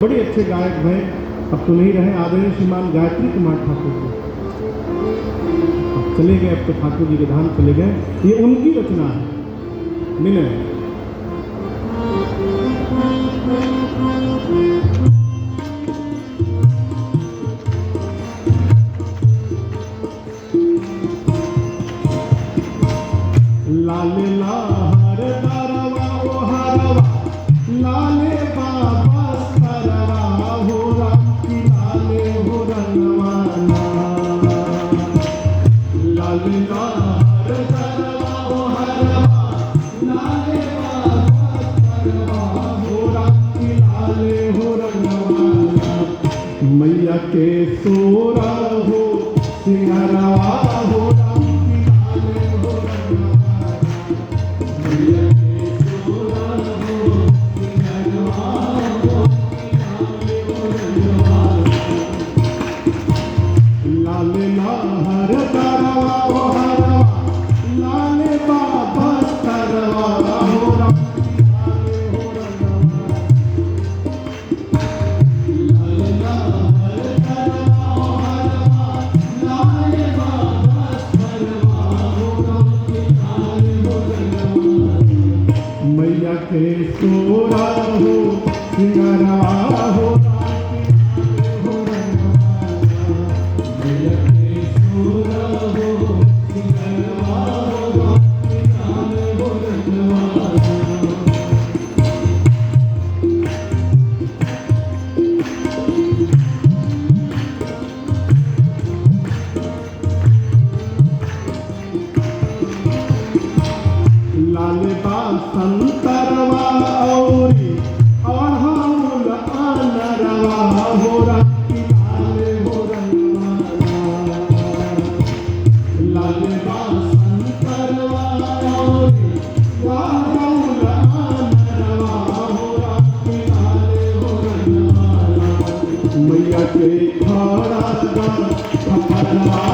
बड़े अच्छे गायक भय अब तो नहीं रहे आदरणीय श्रीमान गायत्री कुमार ठाकुर जी। अब चले गए, अब तो ठाकुर जी के धाम चले गए। ये उनकी रचना है। मिले लाले लाहर दरवा ओ हरवा लाले बाबा सरवा हो राम की लाले हो रंगवाना। लाले लाहर दरवा ओ हरवा लाले बाबा सरवा हो राम की लाले हो रंगवाना। मैया के सोरा हो सिंगरवा हो के सोरा हो सिंगरवा हो लाले बा संतरवा औरी अढ़ौल आनरवा हो राखी लाले हो रंगवाना। लाले बा संतरवा औरी अढ़ौल आनरवा हो राखी लाले हो रंगवाना। मैया के खड़ा खपरवा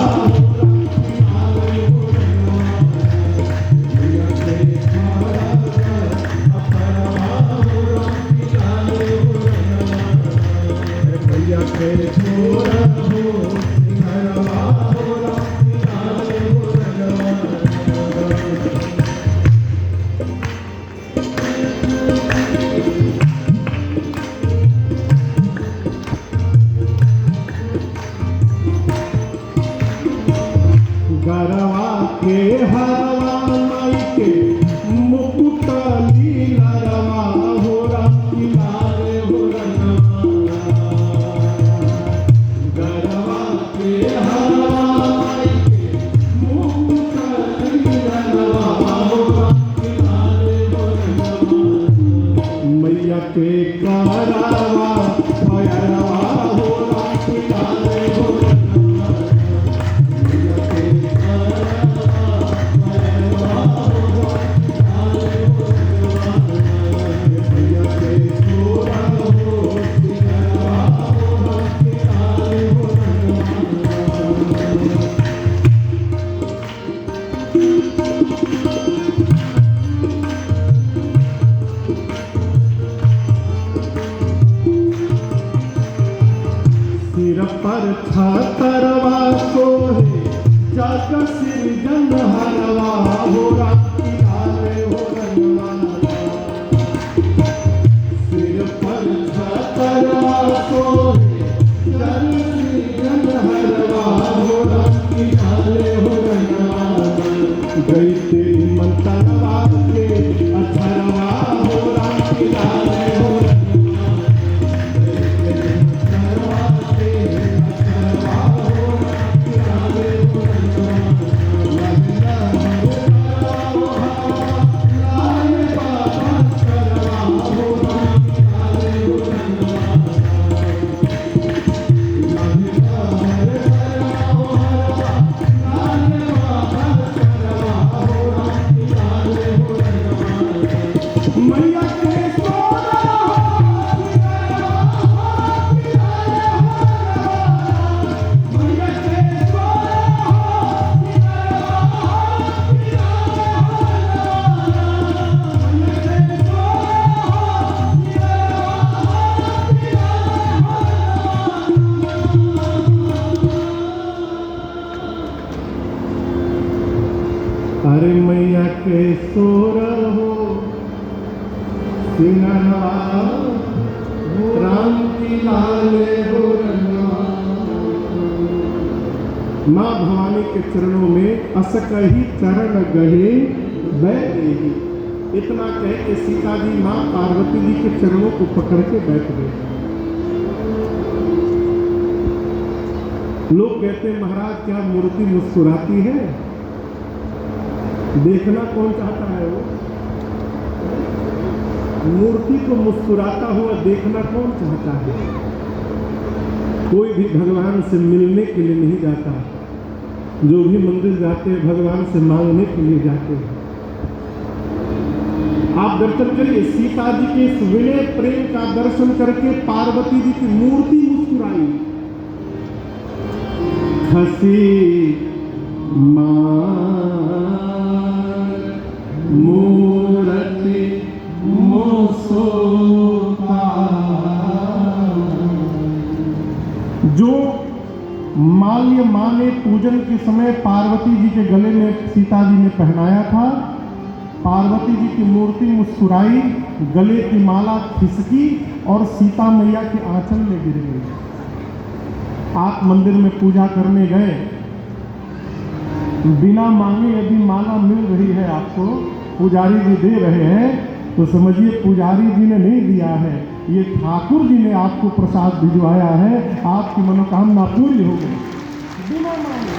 गरवा के हरवा माई के मुकुट लीलरवा हो राखी लाले हो रंगवाना। गरवा के हरवा माई के मुकुट लीलरवा हो राखी लाले हो रंगवाना। मैया के करवा भयरवा हो राखी लाले हो सिर पर छतरवा सोहे जग सृजन हरवा हो राखी लाले हो रंगवाना। सिर पर छतरवा सोहे जग सृजन हरवा हो राखी लाले हो रंगवाना। गई तेरी मंतरवा के अथरवा हो राखी लाले हो के सोर हो सिंगनवा राम की लाले हो रंगवा। माँ भवानी के चरणों में असकही चरण गहे बैठेगी। इतना कह के सीता जी माँ पार्वती जी के चरणों को पकड़ के बैठ गए। लोग कहते हैं महाराज क्या मूर्ति मुस्कुराती है? देखना कौन चाहता है? वो मूर्ति को मुस्कुराता हुआ देखना कौन चाहता है? कोई भी भगवान से मिलने के लिए नहीं जाता। जो भी मंदिर जाते हैं भगवान से मांगने के लिए जाते हैं। आप दर्शन करिए, सीता जी के इस विनय प्रेम का दर्शन करके पार्वती जी की मूर्ति मुस्कुराई। खसी मूर्ति जो माल्य मां ने पूजन के समय पार्वती जी के गले में सीता जी ने पहनाया था, पार्वती जी की मूर्ति मुस्कुराई, गले की माला खिसकी और सीता मैया के आंचल में गिर गई। आप मंदिर में पूजा करने गए, बिना मांगे यदि माला मिल रही है आपको, पुजारी जी दे रहे हैं, तो समझिए पुजारी जी ने नहीं दिया है, ये ठाकुर जी ने आपको प्रसाद भिजवाया है। आपकी मनोकामना पूरी हो गई बिना मांगे।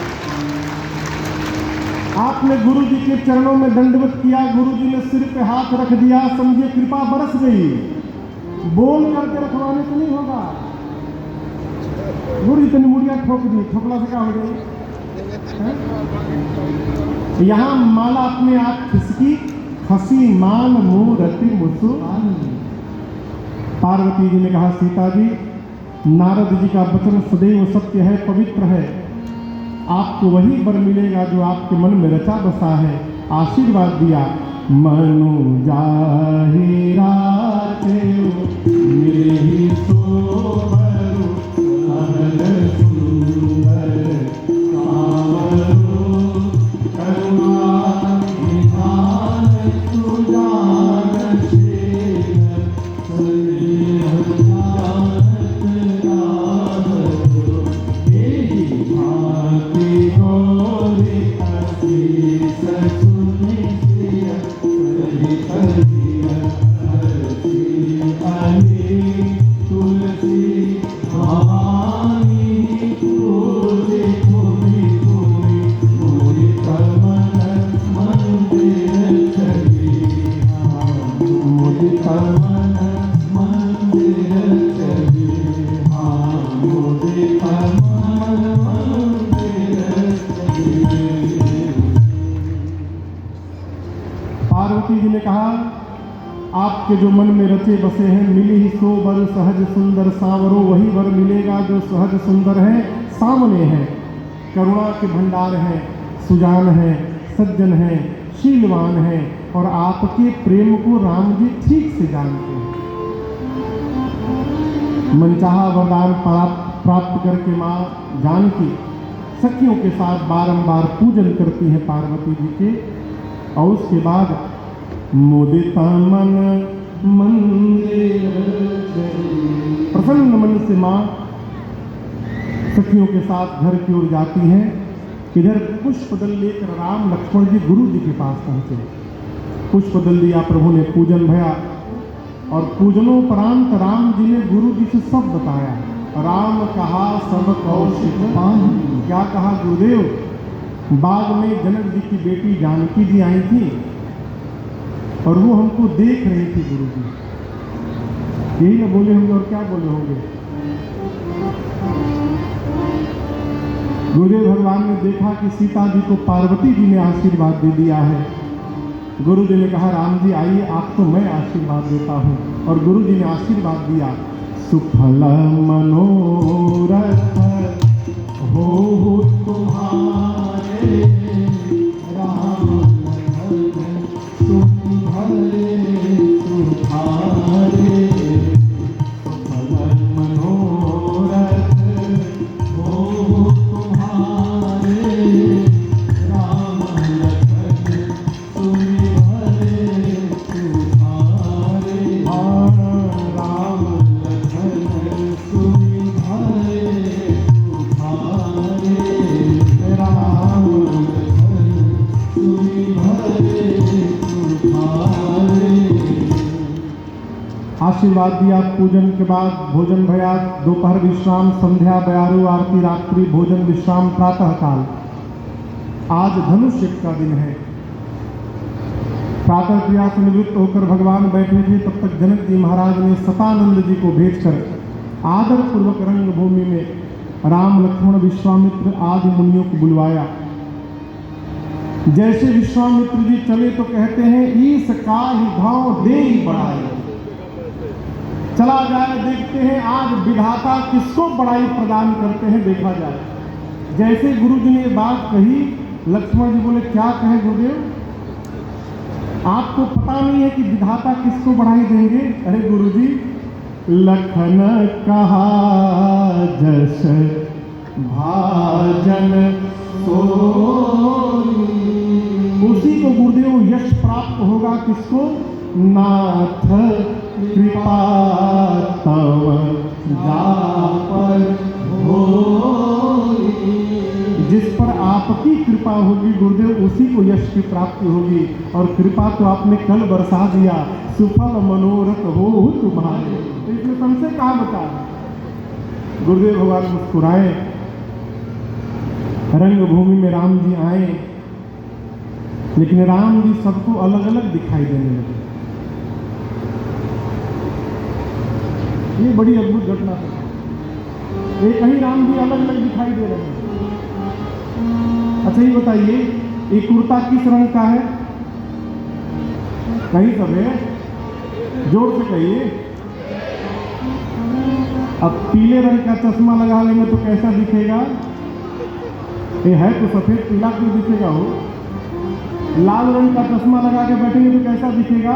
आपने गुरु जी के चरणों में दंडवत किया, गुरु जी ने सिर पे हाथ रख दिया, समझिए कृपा बरस गई। बोल करके रखवाने से नहीं होगा। गुरु जी तनी मुड़िया ठोक दी, ठोकला से क्या हो गई? यहाँ माला अपने आप खिसकी, खसी मान मूर्ति मुस्कुराई। पार्वती जी ने कहा सीता जी, नारद जी का वचन सदैव सत्य है, पवित्र है। आपको वही वर मिलेगा जो आपके मन में रचा बसा है। आशीर्वाद दिया। मनु जाहिरा मिले ही सोबरु सहज सुंदर सावरु करुणा निधान सुजान शील स्नेह जानत राघव एहि भांति गौरी असीस सुनि सिय सरित दिय हरषि अहि तुलसी भवानी पूजे भूमि भूमि मोहि तमन मंदिर चली मोहि तमन मंदिर चली मोहि तमन मंदिर चली। पार्वती जी ने कहा आपके जो मन में रचे बसे हैं, मिली ही सो वर सहज सुंदर सांवरो, वही वर मिलेगा जो सहज सुंदर है, सामने है, करुणा के भंडार है, सुजान है, सज्जन है, शीलवान है और आपके प्रेम को राम जी ठीक से जानते हैं। मनचाहा वरदान प्राप्त करके माँ जानकी सखियों के साथ बारंबार पूजन करती है पार्वती जी के। और उसके बाद मुदिता मन मंदिर प्रसन्न मन से माँ सखियों के साथ घर की ओर जाती हैं। इधर पुष्पदल लेकर राम लक्ष्मण जी गुरु जी के पास पहुंचे। पुष्पदल दिया, प्रभु ने पूजन भया और पूजनोपरांत राम जी ने गुरु जी से सब बताया। राम कहा सब कौशिक पान। क्या कहा गुरुदेव? बाग में जनक जी की बेटी जानकी जी आई थी और वो हमको देख रही थी गुरु जी। यही ना बोले होंगे और क्या बोले होंगे? गुरुदेव भगवान ने देखा कि सीता जी को पार्वती जी ने आशीर्वाद दे दिया है। गुरु जी ने कहा राम जी आइए, आपको मैं आशीर्वाद देता हूँ। और गुरु जी ने आशीर्वाद दिया। सुफल मनोरथ हो तुम्हारे राम लखन सुभरे सुधारे। सुफल मनोरथ हो तुम्हारे राम लखन सुभरे आशीर्वाद दिया। पूजन के बाद भोजन भया, दोपहर विश्राम, संध्या बयारू आरती, रात्रि भोजन विश्राम, प्रातः काल। आज धनुष का दिन है। प्रातः क्रिया से निवृत्त होकर भगवान बैठे थे, तब तक जनक जी महाराज ने सतानंद जी को भेजकर आदर पूर्वक रंग भूमि में राम लक्ष्मण विश्वामित्र आदि मुनियों को बुलवाया। जैसे विश्वामित्र जी चले तो कहते हैं ईस का ही भाव दे ही बढ़ाए। चला जाए, देखते हैं आज विधाता किसको बड़ाई प्रदान करते हैं, देखा जाए। जैसे गुरु जी ने बात कही, लक्ष्मण जी बोले क्या कहे गुरुदेव, आपको पता नहीं है कि विधाता किसको बढ़ाई देंगे? अरे गुरु जी, लखन कहा जस भाजन उसी को गुरुदेव यश प्राप्त होगा। किसको? नाथ कृपा तव जापर होई। जिस पर आपकी कृपा होगी गुरुदेव, उसी को यश की प्राप्ति होगी। और कृपा तो आपने कल बरसा दिया, सुफल मनोरथ हो तुम्हारे। तो इसमें संशय कहाँ बचा? गुरुदेव भगवान मुस्कुराए। रंगभूमि में राम जी आए, लेकिन राम जी सबको अलग अलग दिखाई देने लगे। ये बड़ी अद्भुत घटना है। एक ही राम जी अलग अलग दिखाई दे रहे हैं। अच्छा ये बताइए, ये कुर्ता किस रंग का है? कहीं सब है, जोर से कहिए। अब पीले रंग का चश्मा लगा लेंगे तो कैसा दिखेगा? ये है तो सफेद, पीला क्यों दिखेगा? हो लाल रंग का चश्मा लगा के बैठेंगे तो कैसा दिखेगा?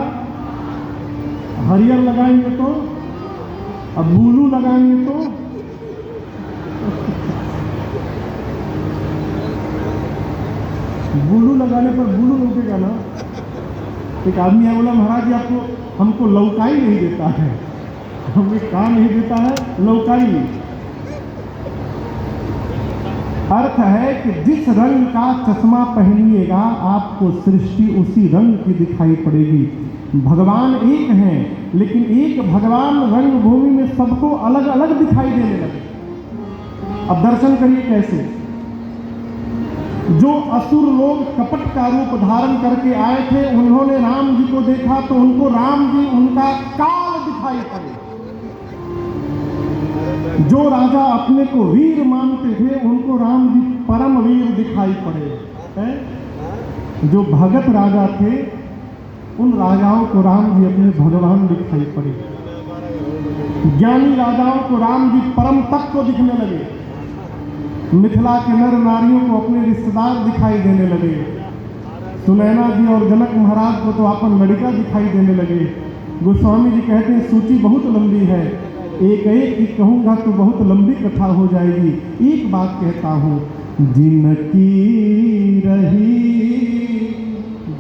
हरियर लगाएंगे तो, अब ब्लू लगाएंगे तो ब्लू लगाने पर ब्लू रुकेगा ना। एक आदमी है, बोला महाराज जी आपको हमको लौकाई नहीं देता है, हमें काम नहीं देता है, लौकाई। अर्थ है कि जिस रंग का चश्मा पहनिएगा आपको सृष्टि उसी रंग की दिखाई पड़ेगी। भगवान एक हैं, लेकिन एक भगवान रंग भूमि में सबको अलग अलग दिखाई देने लगे। अब दर्शन करिए कैसे। जो असुर लोग कपट का रूप धारण करके आए थे, उन्होंने राम जी को देखा तो उनको राम जी उनका काल दिखाई पड़े। जो राजा अपने को वीर मानते थे, उनको राम जी परम वीर दिखाई पड़े। जो भगत राजा थे, उन राजाओं को राम जी अपने भगवान दिखाई पड़े। ज्ञानी राजाओं को राम जी परम तत्व दिखने लगे। मिथिला के नर नारियों को अपने रिश्तेदार दिखाई देने लगे। सुनैना जी और जनक महाराज को तो अपन लड़का दिखाई देने लगे। गोस्वामी जी कहते हैं सूची बहुत लंबी है, एक एक की कहूँगा तो बहुत लंबी कथा हो जाएगी। एक बात कहता हूँ, जिनकी रही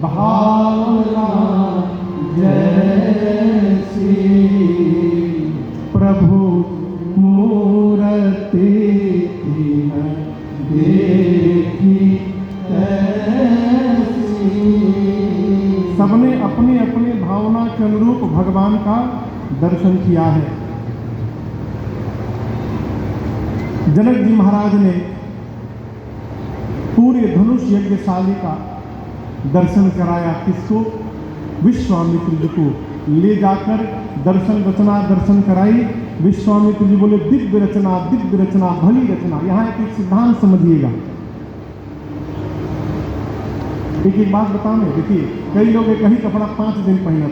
भावना जैसी प्रभु मूर्ति देखी ऐसी। सबने अपने अपने भावना के अनुरूप भगवान का दर्शन किया है। जनक जी महाराज ने पूरे धनुष यज्ञशाली का दर्शन कराया। किसको? विश्वामित्र जी को ले जाकर दर्शन रचना दर्शन कराई। विश्वामित्र जी बोले दिव्य रचना, भली रचना। यहाँ एक सिद्धांत समझिएगा। एक बात बताऊं, देखिए कई लोग एक ही कपड़ा 5 दिन पहनते